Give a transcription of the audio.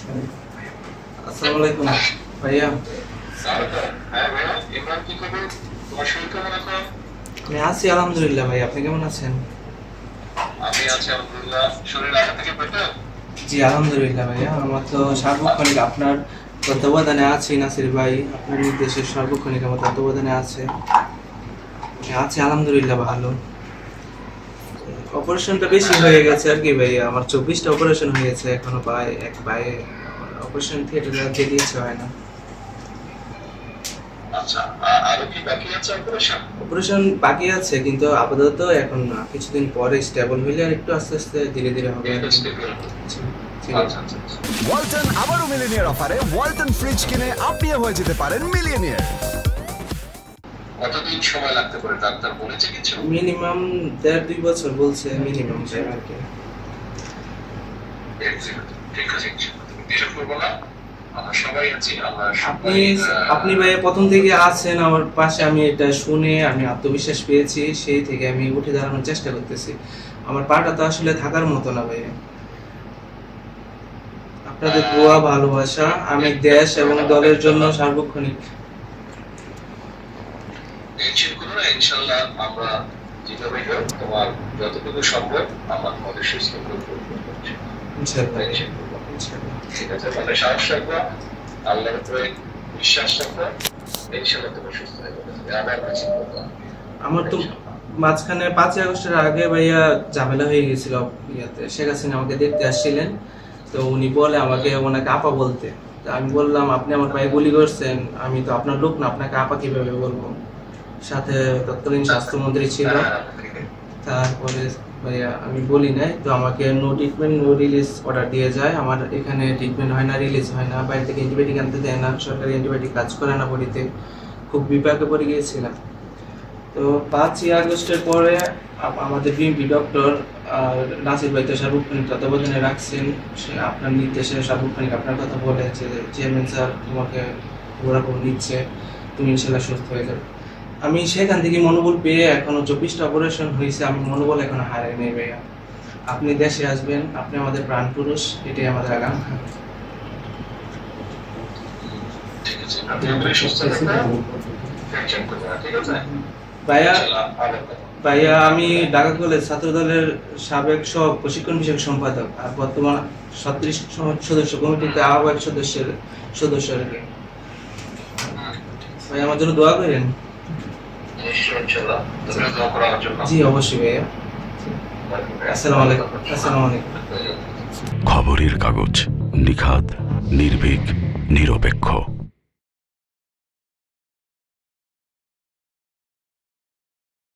আসসালামু আলাইকুম ভাইয়া। আমি আছি আলহামদুলিল্লাহ ভাই, আপনি কেমন আছেন? জি আলহামদুলিল্লাহ ভাইয়া, আমার তো সার্বক্ষণিক আপনার তত্ত্বাবধানে আছি, নাসির ভাই আপনার নির্দেশের সার্বক্ষণিক আমার তত্ত্বাবধানে আছে। আছি আলহামদুলিল্লাহ ভালো। অপারেশনটা বেশি হয়ে গেছে আর কি ভাইয়া, আমার 24টা অপারেশন হয়েছে, এখনো এক পায়ে অপারেশন থিয়েটারে যেতে ইচ্ছে হয় না। অপারেশন বাকি আছে, কিন্তু আপাতত এখন না, কিছুদিন পরে স্টেবল হইলে আর একটু আস্তে আস্তে ধীরে ধীরে হবে। ওয়ালটন আবারও মিলিয়নিয়ার অফারে ওয়ালটন ফ্রিজ কিনে আপনিও হয়ে যেতে পারেন মিলিয়নিয়ার। কতদিন সময় লাগতে পারে ডাক্তার বলেছে কিছু? মিনিমাম 1.5-2 বছর বলছে মিনিমাম টাইম আর কি। ঠিক আছে, তুমি বিরক্ত করবো না, আমরা সবাই আছি। আপনি ভাই প্রথম থেকে আছেন আমার পাশে, আমি এটা শুনে আমি আত্মবিশ্বাস পেয়েছি, সেই থেকে আমি উঠে দাঁড়ানোর চেষ্টা করতেছি। আমার পাটা তো আসলে থাকার মতো না ভাই। আপনাদের দোয়া ভালোবাসা আমি দেশ এবং দলের জন্য সার্বক্ষণিক। টেনশন করো না, ইনশাআল্লাহ আমরা যেভাবে হোক তোমার যতটুকু সম্ভব আমরা তোমাদের সুস্থ করব। ঠিক আছে, মানে সাহস রাখবা, আল্লাহর উপরে বিশ্বাস রাখবা, ইনশাআল্লাহ তুমি সুস্থ হয়ে যাবে। আবার কিছু করবা। আমার তো মাঝখানে 5 আগস্টের আগে ভাইয়া ঝামেলা হয়ে গেছিল ইয়াতে, শেখ হাসিনা আমাকে দেখতে আসছিলেন, তো উনি বলে আমাকে ওনাকে আপা বলতে। আমি বললাম আপনি আমার পায়ে গুলি করছেন, আমি তো আপনার লোক না, আপনাকে আপা কিভাবে বলবো? সাথে তৎকালীন স্বাস্থ্যমন্ত্রী ছিল। তারপরে ভাইয়া আমি বলি নাই, তো আমাকে no treatment no release order দিয়ে যায়। আমার এখানে ট্রিটমেন্ট হয় না, রিলিজ হয় না, বাইরে থেকে অ্যান্টিবায়োটিক আনতে দেয় না, সরকারি অ্যান্টিবায়োটিক কাজ করে না বডিতে। খুব বিপাকে পড়ে গিয়েছিলাম। তো 5ই আগস্টের পরে আমাদের বিএমপি ডক্টর নাসির ভাই তো সার্বক্ষণিক তত্ত্বাবধানে রাখছেন, সে আপনার নির্দেশে সার্বক্ষণিক আপনার কথা বলেছে যে চেয়ারম্যান স্যার তোমাকে ওরকম নিচ্ছে, তুমি ইনশাল্লাহ সুস্থ হয়ে যাবে। আমি সেখান থেকে মনোবল পেয়ে এখনো 24টা অপারেশন হয়েছে, আমি মনোবল এখনো হারাই নেই ভাইয়া। আপনি দেশে আসবেন, আপনি আমাদের প্রাণ পুরুষ, এটাই আমাদের আকাঙ্ক্ষা। ভাইয়া আমি ঢাকা কলেজ ছাত্র দলের সাবেক সহ প্রশিক্ষণ বিষয়ক সম্পাদক, আর বর্তমান 36 সদস্য কমিটিতে আহ্বায়ক সদস্য আর কি। ভাই আমার জন্য দোয়া করেন। জি অবশ্যই ভাইয়া। আসসালামু আলাইকুম। আসসালামু আলাইকুম। খবরের কাগজ, নিখাত, নির্ভীক, নিরপেক্ষ।